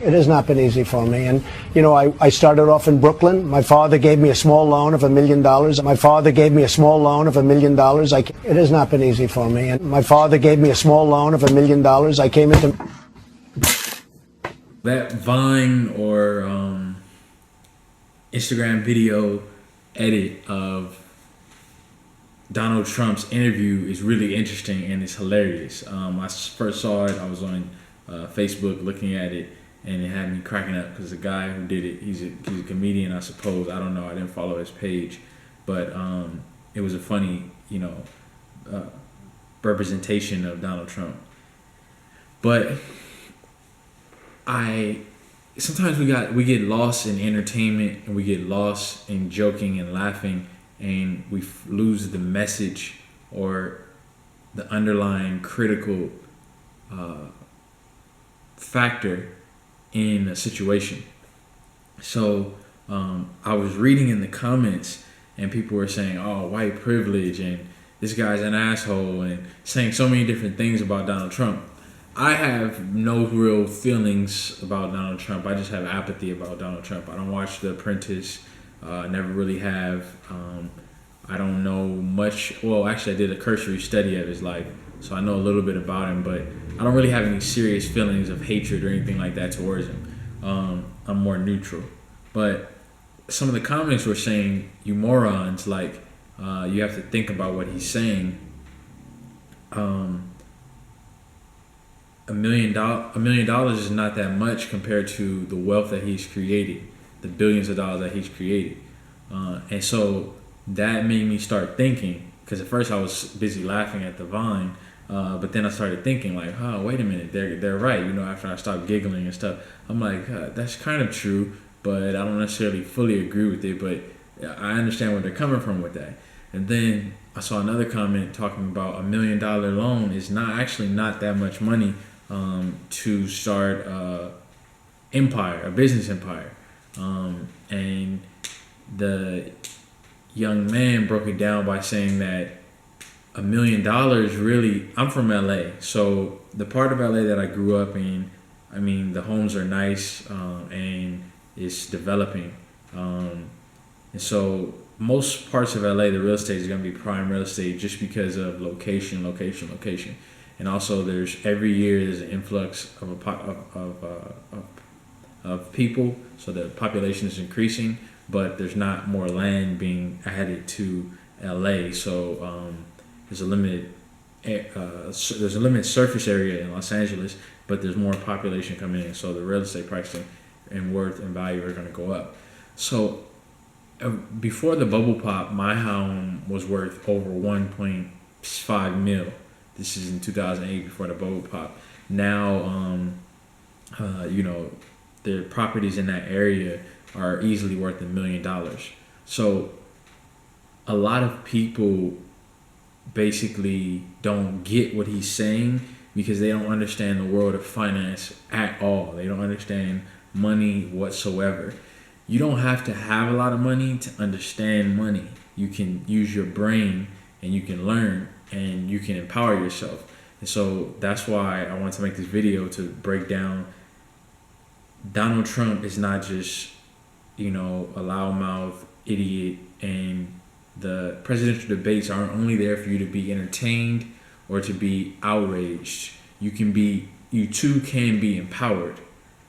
It has not been easy for me. And, you know, I started off in Brooklyn. My father gave me a small loan of $1 million. My father gave me a small loan of $1 million. It has not been easy for me. And my father gave me a small loan of $1 million. I came into... That Vine or Instagram video edit of Donald Trump's interview is really interesting and it's hilarious. I first saw it, I was on Facebook looking at it, and it had me cracking up because the guy who did it, he's a comedian, I suppose. I don't know. I didn't follow his page, but it was a funny, representation of Donald Trump. But sometimes we get lost in entertainment and we get lost in joking and laughing, and we lose the message or the underlying critical factor in a situation. So I was reading in the comments and people were saying, oh, white privilege and this guy's an asshole, and saying so many different things about Donald Trump. I have no real feelings about Donald Trump. I just have apathy about Donald Trump. I don't watch The Apprentice. Never really have. I don't know much. Well, actually, I did a cursory study of his life, so I know a little bit about him, but I don't really have any serious feelings of hatred or anything like that towards him. I'm more neutral. But some of the comments were saying, you morons, like, you have to think about what he's saying. $1 million is not that much compared to the wealth that he's created, the billions of dollars that he's created. And so that made me start thinking, because at first I was busy laughing at the Vine, but then I started thinking like, oh, wait a minute, they're right. After I stopped giggling and stuff, I'm like, that's kind of true, but I don't necessarily fully agree with it, but I understand where they're coming from with that. And then I saw another comment talking about $1 million loan is not that much money to start a business empire. And the young man broke it down by saying that $1 million really, I'm from LA, so the part of LA that I grew up in, I mean, the homes are nice and it's developing. And so most parts of LA, the real estate is going to be prime real estate just because of location. And also every year there's an influx of people, so the population is increasing, but there's not more land being added to LA. So there's a limited surface area in Los Angeles, but there's more population coming in, so the real estate pricing and worth and value are going to go up. So before the bubble pop, my home was worth over 1.5 mil. This is in 2008, before the bubble pop. Now, the properties in that area are easily worth $1 million. So a lot of people basically don't get what he's saying because they don't understand the world of finance at all. They don't understand money whatsoever. You don't have to have a lot of money to understand money. You can use your brain and you can learn and you can empower yourself. And so that's why I want to make this video to break down Donald Trump is not just, a loudmouth idiot, and the presidential debates aren't only there for you to be entertained or to be outraged. You too can be empowered.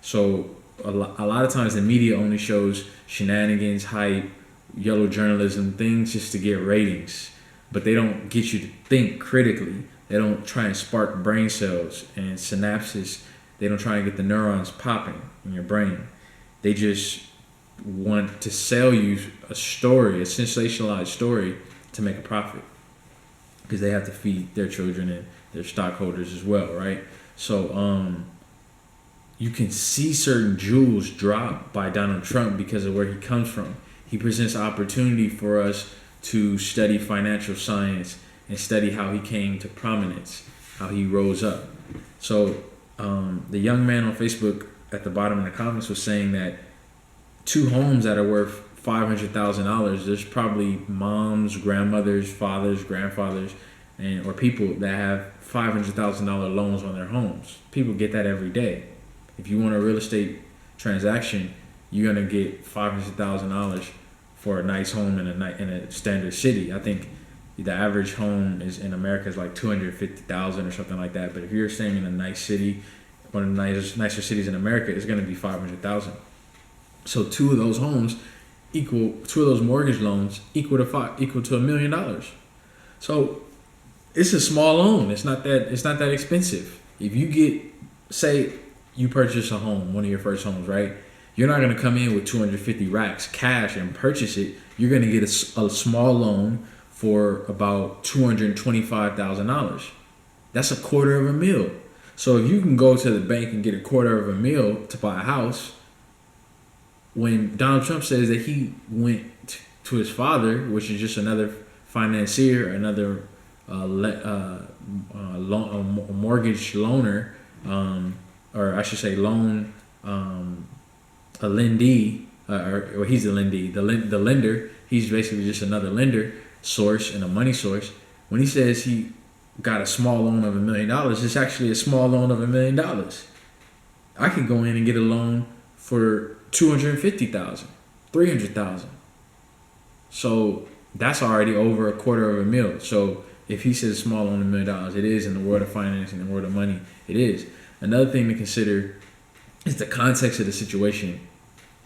So a lot of times the media only shows shenanigans, hype, yellow journalism, things just to get ratings, but they don't get you to think critically. They don't try and spark brain cells and synapses. They don't try and get the neurons popping in your brain. They just want to sell you a story, a sensationalized story, to make a profit, because they have to feed their children and their stockholders as well, right? So you can see certain jewels drop by Donald Trump because of where he comes from. He presents opportunity for us to study financial science and study how he came to prominence, how he rose up. So the young man on Facebook at the bottom of the comments was saying that 2 homes that are worth $500,000, there's probably moms, grandmothers, fathers, grandfathers, or people that have $500,000 loans on their homes. People get that every day. If you want a real estate transaction, you're gonna get $500,000 for a nice home in a standard city. I think the average home is in America is like 250,000 or something like that. But if you're staying in a nice city, one of the nicer cities in America, it's gonna be 500,000. So two of those mortgage loans equal to $1 million. So it's a small loan. It's not that expensive. If you say you purchase a home, one of your first homes, right? You're not going to come in with 250 racks cash and purchase it. You're going to get a small loan for about $225,000. That's $250,000. So if you can go to the bank and get $250,000 to buy a house, when Donald Trump says that he went to his father, which is just another financier, another mortgage loaner, or I should say loan, a lendee, or he's a lendee, the lender. He's basically just another lender source and a money source. When he says he got a small loan of $1 million, it's actually a small loan of $1 million. I could go in and get a loan for $250,000, $300,000. So that's already over $250,000. So if he says small loan of $1 million, it is in the world of finance and the world of money. It is. Another thing to consider is the context of the situation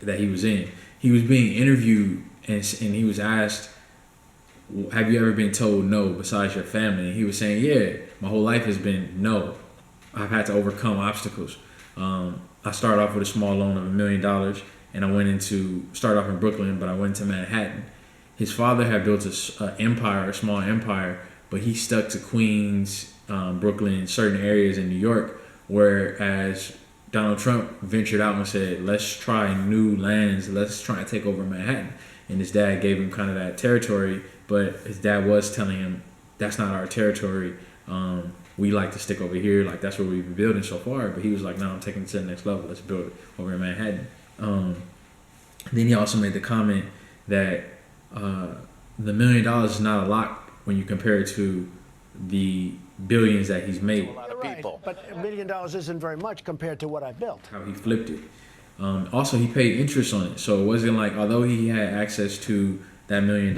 that he was in. He was being interviewed and he was asked, have you ever been told no besides your family? And he was saying, yeah, my whole life has been no. I've had to overcome obstacles. I started off with a small loan of $1 million, and I started off in Brooklyn, but I went to Manhattan. His father had built a small empire, but he stuck to Queens, Brooklyn, certain areas in New York, whereas Donald Trump ventured out and said, let's try new lands, let's try and take over Manhattan. And his dad gave him kind of that territory, but his dad was telling him, that's not our territory. We like to stick over here, like that's what we've been building so far. But he was like, no, I'm taking it to the next level. Let's build it over in Manhattan. Then he also made the comment that the $1 million is not a lot when you compare it to the billions that he's made. Right, but $1 million isn't very much compared to what I built. How he flipped it. Also, he paid interest on it. So it wasn't like, although he had access to that $1 million,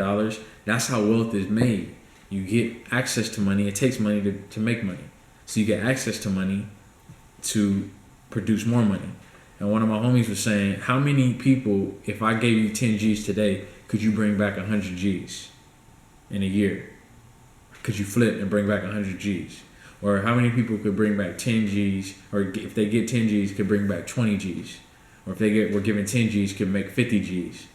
that's how wealth is made. You get access to money. It takes money to make money. So you get access to money to produce more money. And one of my homies was saying, how many people, if I gave you 10 G's today, could you bring back 100 G's in a year? Could you flip and bring back 100 G's? Or how many people could bring back 10 G's, or if they get 10 G's, could bring back 20 G's? Or if were given 10 G's, could make 50 G's?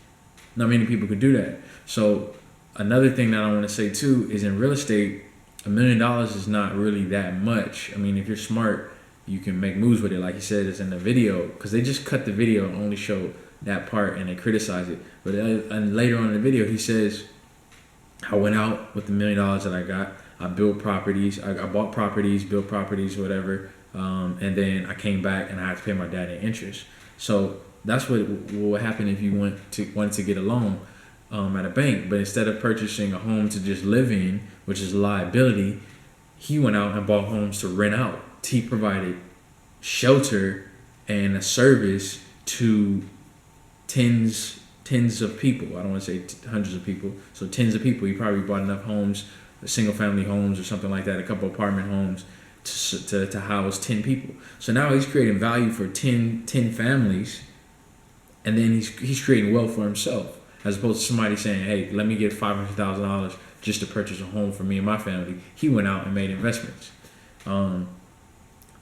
Not many people could do that. So another thing that I want to say too is in real estate, $1 million is not really that much. I mean, if you're smart, you can make moves with it. Like he said, it's in the video, because they just cut the video and only show that part and they criticize it. But and later on in the video, he says, I went out with the $1 million that I got. I built properties. I bought properties, built properties, whatever. And then I came back and I had to pay my dad in interest. So that's what would happen if you wanted to get a loan at a bank. But instead of purchasing a home to just live in, which is a liability, he went out and bought homes to rent out. He provided shelter and a service to tens of people. I don't want to say hundreds of people. So tens of people. He probably bought enough homes, single family homes or something like that, a couple apartment homes to house 10 people. So now he's creating value for 10 families, and then he's creating wealth for himself, as opposed to somebody saying, hey, let me get $500,000 just to purchase a home for me and my family. He went out and made investments.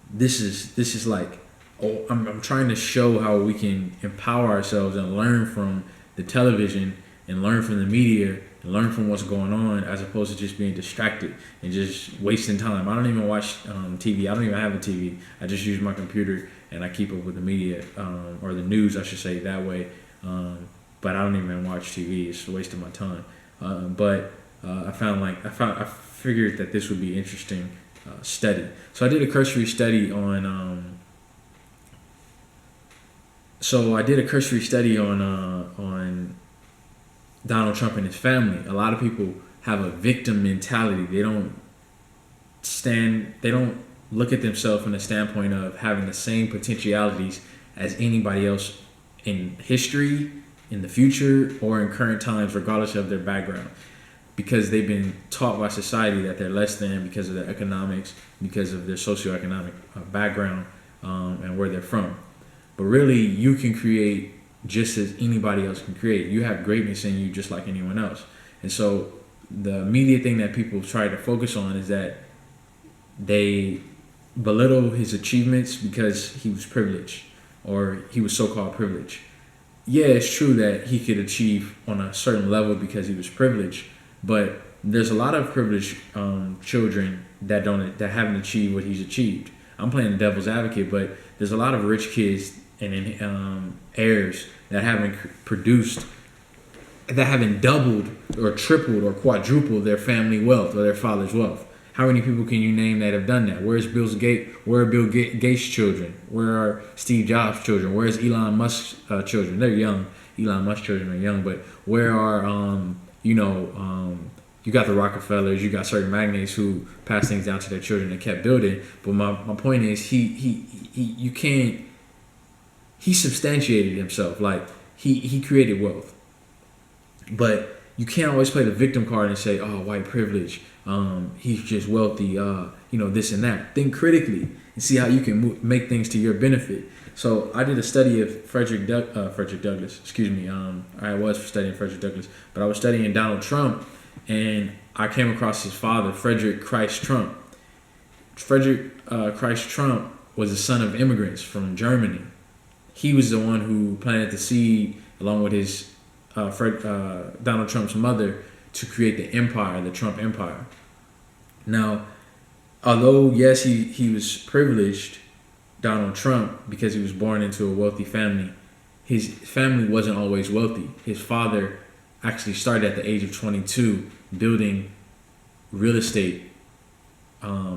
This is like, I'm trying to show how we can empower ourselves and learn from the television and learn from the media and learn from what's going on, as opposed to just being distracted and just wasting time. I don't even watch TV. I don't even have a TV. I just use my computer and I keep up with the media, or the news, I should say, that way. But I don't even watch TV. It's a waste of my time. But I figured that this would be interesting study. So I did a cursory study on. On Donald Trump and his family. A lot of people have a victim mentality. They don't look at themselves from the standpoint of having the same potentialities as anybody else in history, in the future, or in current times, regardless of their background. Because they've been taught by society that they're less than because of their economics, because of their socioeconomic background, and where they're from. But really, you can create just as anybody else can create. You have greatness in you just like anyone else. And so the immediate thing that people try to focus on is that they belittle his achievements because he was privileged, or he was so-called privileged. Yeah, it's true that he could achieve on a certain level because he was privileged, but there's a lot of privileged children that haven't achieved what he's achieved. I'm playing the devil's advocate, but there's a lot of rich kids and heirs that haven't doubled or tripled or quadrupled their family wealth or their father's wealth. How many people can you name that have done that? Where's Bill Gates? Where are Bill Gates' children? Where are Steve Jobs' children? Where's Elon Musk's children? They're young. Elon Musk's children are young, but where are you got the Rockefellers, you got certain magnates who passed things down to their children and kept building. But my point is he substantiated himself. Like he created wealth. But you can't always play the victim card and say, oh, white privilege, he's just wealthy, this and that. Think critically and see how you can make things to your benefit. So I did a study of Frederick Douglass. I was studying Frederick Douglass, but I was studying Donald Trump, and I came across his father, Frederick Christ Trump. Frederick Christ Trump was the son of immigrants from Germany. He was the one who planted the seed, along with his Donald Trump's mother, to create the empire, the Trump empire. Now, although yes, he was privileged, Donald Trump, because he was born into a wealthy family, his family wasn't always wealthy. His father actually started at the age of 22 building real estate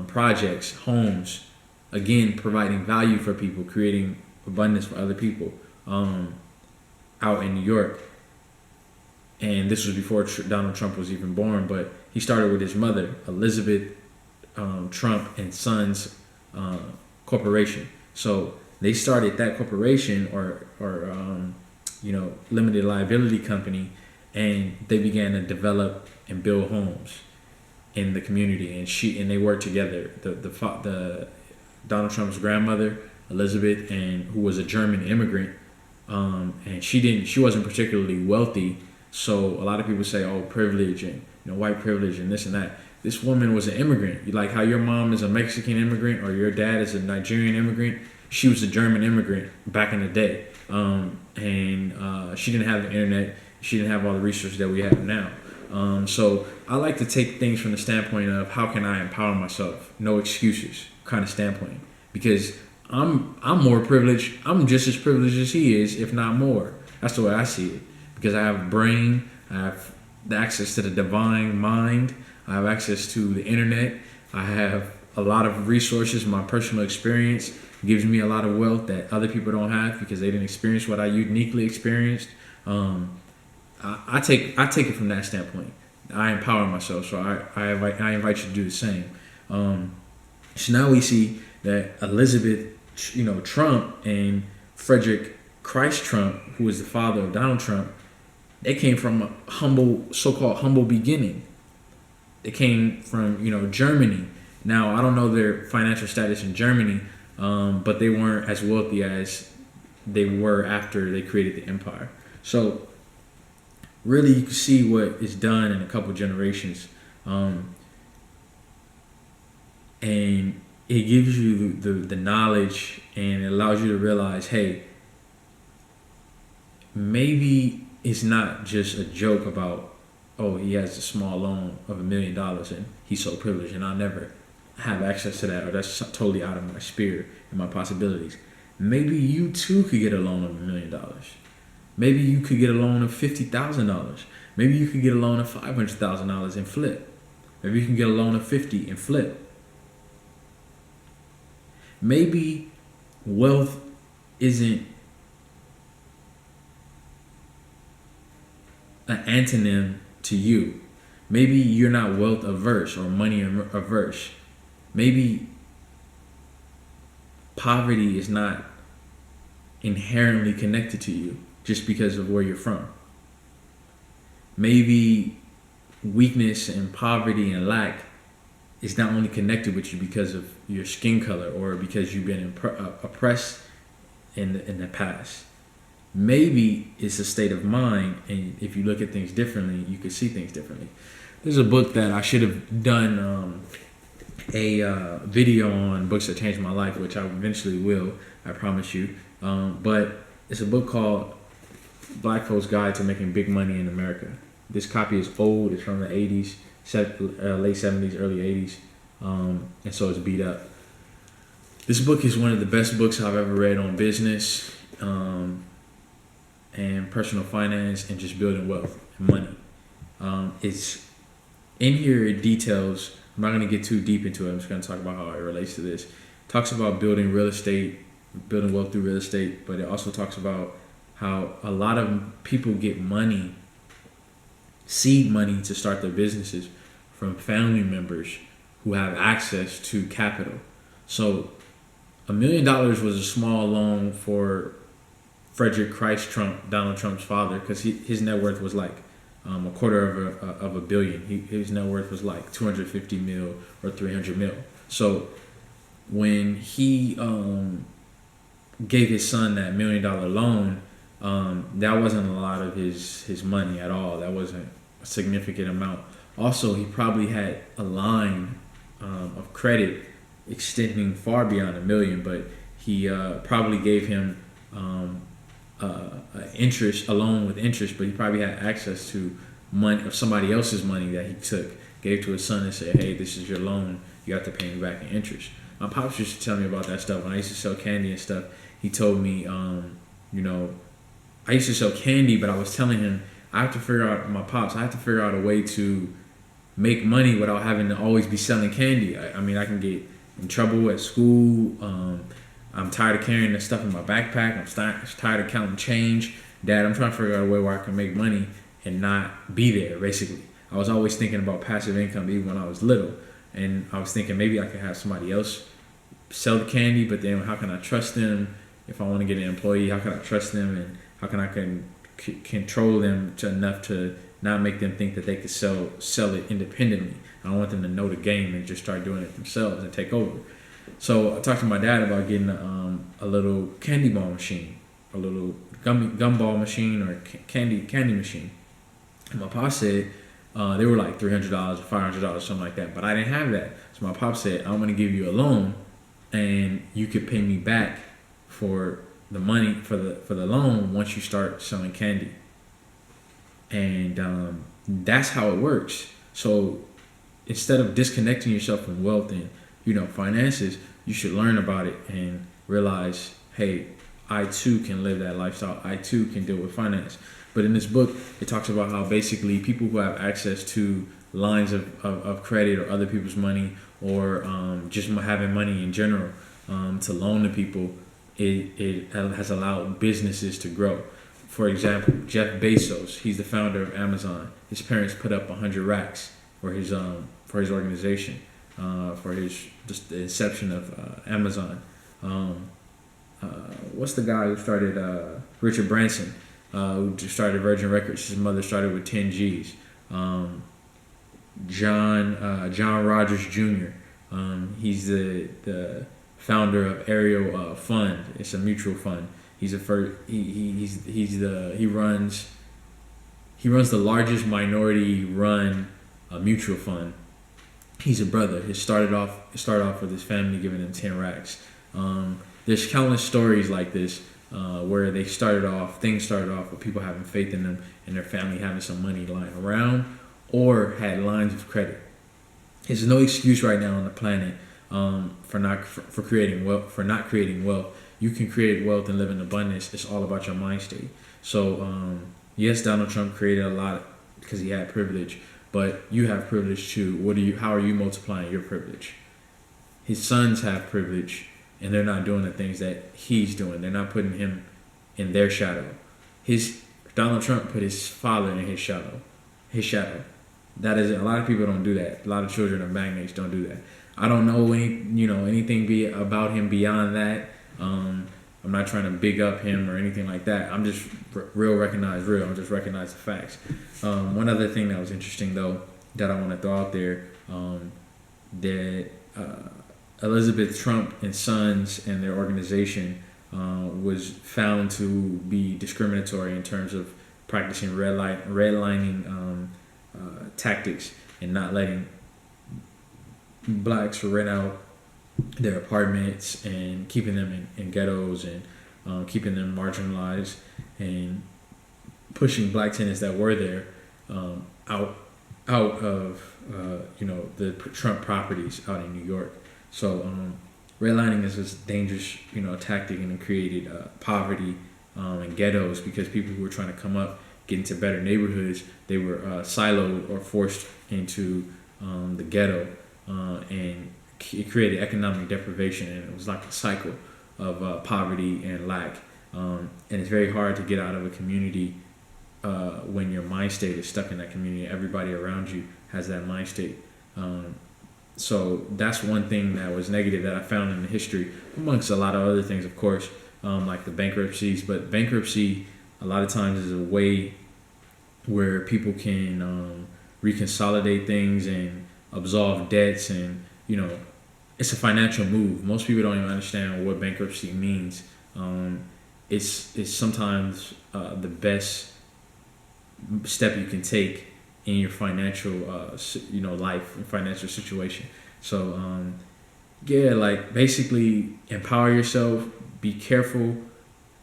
projects, homes, again, providing value for people, creating abundance for other people out in New York. And this was before Donald Trump was even born, but he started with his mother, Elizabeth Trump and Sons Corporation. So they started that corporation or limited liability company, and they began to develop and build homes in the community. And they worked together. The Donald Trump's grandmother, Elizabeth, and who was a German immigrant, and she wasn't particularly wealthy. So a lot of people say, oh, privilege and white privilege and this and that. This woman was an immigrant. Like how your mom is a Mexican immigrant or your dad is a Nigerian immigrant. She was a German immigrant back in the day. And she didn't have the internet. She didn't have all the resources that we have now. So I like to take things from the standpoint of how can I empower myself? No excuses kind of standpoint. Because I'm more privileged. I'm just as privileged as he is, if not more. That's the way I see it. Because I have a brain, I have the access to the divine mind, I have access to the internet, I have a lot of resources. My personal experience gives me a lot of wealth that other people don't have because they didn't experience what I uniquely experienced. I take it from that standpoint. I empower myself, so I invite you to do the same. So now we see that Elizabeth, Trump and Frederick Christ Trump, who is the father of Donald Trump, they came from a so-called humble beginning. They came from, Germany. Now, I don't know their financial status in Germany, but they weren't as wealthy as they were after they created the empire. So, really, you can see what is done in a couple generations. And it gives you the knowledge, and it allows you to realize, hey, maybe it's not just a joke about, oh, he has a small loan of $1 million and he's so privileged and I'll never have access to that, or that's totally out of my sphere and my possibilities. Maybe you too could get a loan of $1 million. Maybe you could get a loan of $50,000. Maybe you could get a loan of $500,000 and flip. Maybe you can get a loan of $50,000 and flip. Maybe wealth isn't an antonym to you. Maybe you're not wealth averse or money averse. Maybe poverty is not inherently connected to you just because of where you're from. Maybe weakness and poverty and lack is not only connected with you because of your skin color or because you've been oppressed in the past. Maybe it's a state of mind, and if you look at things differently, you could see things differently. There's a book that I should have done a video on, books that changed my life, which I eventually will, I promise you. But it's a book called Black Folks Guide to Making Big Money in America. This copy is old. It's from the 80s, late 70s, early 80s. And so it's beat up. This book is one of the best books I've ever read on business and personal finance and just building wealth and money. It's in here, it details, I'm not going to get too deep into it. I'm just going to talk about how it relates to this. It talks about building real estate, building wealth through real estate, but it also talks about how a lot of people get money, seed money to start their businesses from family members who have access to capital. So $1 million was a small loan for Frederick Christ Trump, Donald Trump's father, because his net worth was like a quarter of a billion. His net worth was like 250 mil or 300 mil. So when he gave his son that $1 million loan, that wasn't a lot of his money at all. That wasn't a significant amount. Also, he probably had a line of credit extending far beyond $1 million, but he probably gave him interest, a loan with interest, but he probably had access to money of somebody else's money that he gave to his son and said, hey, this is your loan, you have to pay me back in interest. My pops used to tell me about that stuff when I used to sell candy and stuff. He told me, I used to sell candy, but I was telling him, I have to figure out a way to make money without having to always be selling candy. I mean, I can get in trouble at school. I'm tired of carrying the stuff in my backpack. I'm tired of counting change. Dad, I'm trying to figure out a way where I can make money and not be there, basically. I was always thinking about passive income even when I was little. And I was thinking maybe I could have somebody else sell the candy, but then how can I trust them? If I want to get an employee, how can I trust them? And how can I control them enough to not make them think that they could sell it independently? I don't want them to know the game and just start doing it themselves and take over. So I talked to my dad about getting a little candy ball machine, a little gumball machine or candy machine. And my pop said they were like $300 or $500, something like that. But I didn't have that. So my pop said, I'm going to give you a loan and you could pay me back for the money for the loan once you start selling candy. And that's how it works. So instead of disconnecting yourself from wealth and finances, you should learn about it and realize, hey, I too can live that lifestyle. I too can deal with finance. But in this book, it talks about how basically people who have access to lines of credit or other people's money or just having money in general to loan to people, it has allowed businesses to grow. For example, Jeff Bezos, he's the founder of Amazon. His parents put up 100 racks for his organization, for the inception of Amazon. What's the guy who started Richard Branson, who started Virgin Records? His mother started with 10 G's. John Rogers Jr. He's the founder of Ariel Fund. It's a mutual fund. He runs the largest minority run mutual fund. He's a brother. He started off with his family giving him 10 racks. There's countless stories like this where things started off with people having faith in them and their family having some money lying around or had lines of credit. There's no excuse right now on the planet for not creating wealth. You can create wealth and live in abundance. It's all about your mind state. So yes, Donald Trump created a lot because he had privilege, but you have privilege too. How are you multiplying your privilege? His sons have privilege, and they're not doing the things that he's doing. They're not putting him in their shadow. Donald Trump put his father in his shadow. That is, a lot of people don't do that. A lot of children of magnates don't do that. I don't know anything about him beyond that. I'm not trying to big up him or anything like that. I'm just real recognize real. I'm just recognize the facts. One other thing that was interesting though that I want to throw out there, that Elizabeth Trump and Sons and their organization was found to be discriminatory in terms of practicing redlining tactics and not letting blacks rent out their apartments and keeping them in ghettos and keeping them marginalized and pushing black tenants that were there out of the Trump properties out in New York. So redlining is this dangerous tactic, and it created poverty and ghettos because people who were trying to come up, get into better neighborhoods, they were siloed or forced into the ghetto, and it created economic deprivation, and it was like a cycle of poverty and lack. And it's very hard to get out of a community when your mind state is stuck in that community. Everybody around you has that mind state. So that's one thing that was negative that I found in the history, amongst a lot of other things, of course, like the bankruptcies. But bankruptcy, a lot of times, is a way where people can reconsolidate things and absolve debts, and it's a financial move. Most people don't even understand what bankruptcy means. It's sometimes the best step you can take in your financial life and financial situation. So like basically empower yourself. Be careful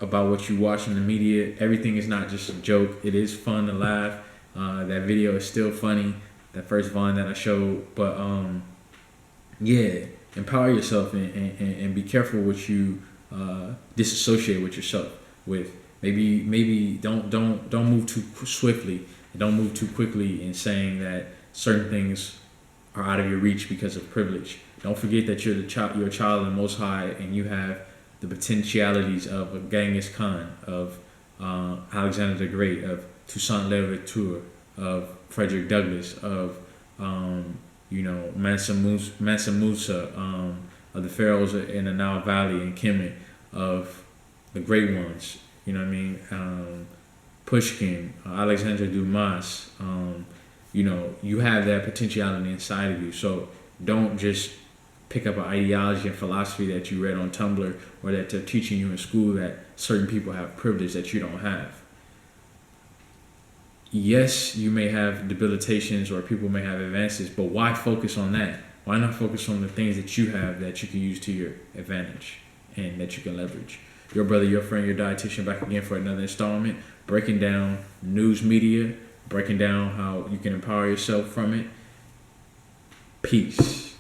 about what you watch in the media. Everything is not just a joke. It is fun to laugh. That video is still funny, that first Vine that I showed. But empower yourself and be careful what you disassociate with yourself with. Maybe don't move too swiftly. Don't move too quickly in saying that certain things are out of your reach because of privilege. Don't forget that you're a child of the Most High, and you have the potentialities of a Genghis Khan, of Alexander the Great, of Toussaint Louverture, of Frederick Douglass, of Mansa Musa, of the pharaohs in the Nile Valley and Kemet, of the great ones. Pushkin, Alexander Dumas. You have that potentiality inside of you. So don't just pick up an ideology and philosophy that you read on Tumblr, or that they're teaching you in school, that certain people have privilege that you don't have. Yes, you may have debilitations or people may have advances, but why focus on that? Why not focus on the things that you have that you can use to your advantage and that you can leverage? Your brother, your friend, your dietitian, back again for another installment, breaking down news media, breaking down how you can empower yourself from it. Peace.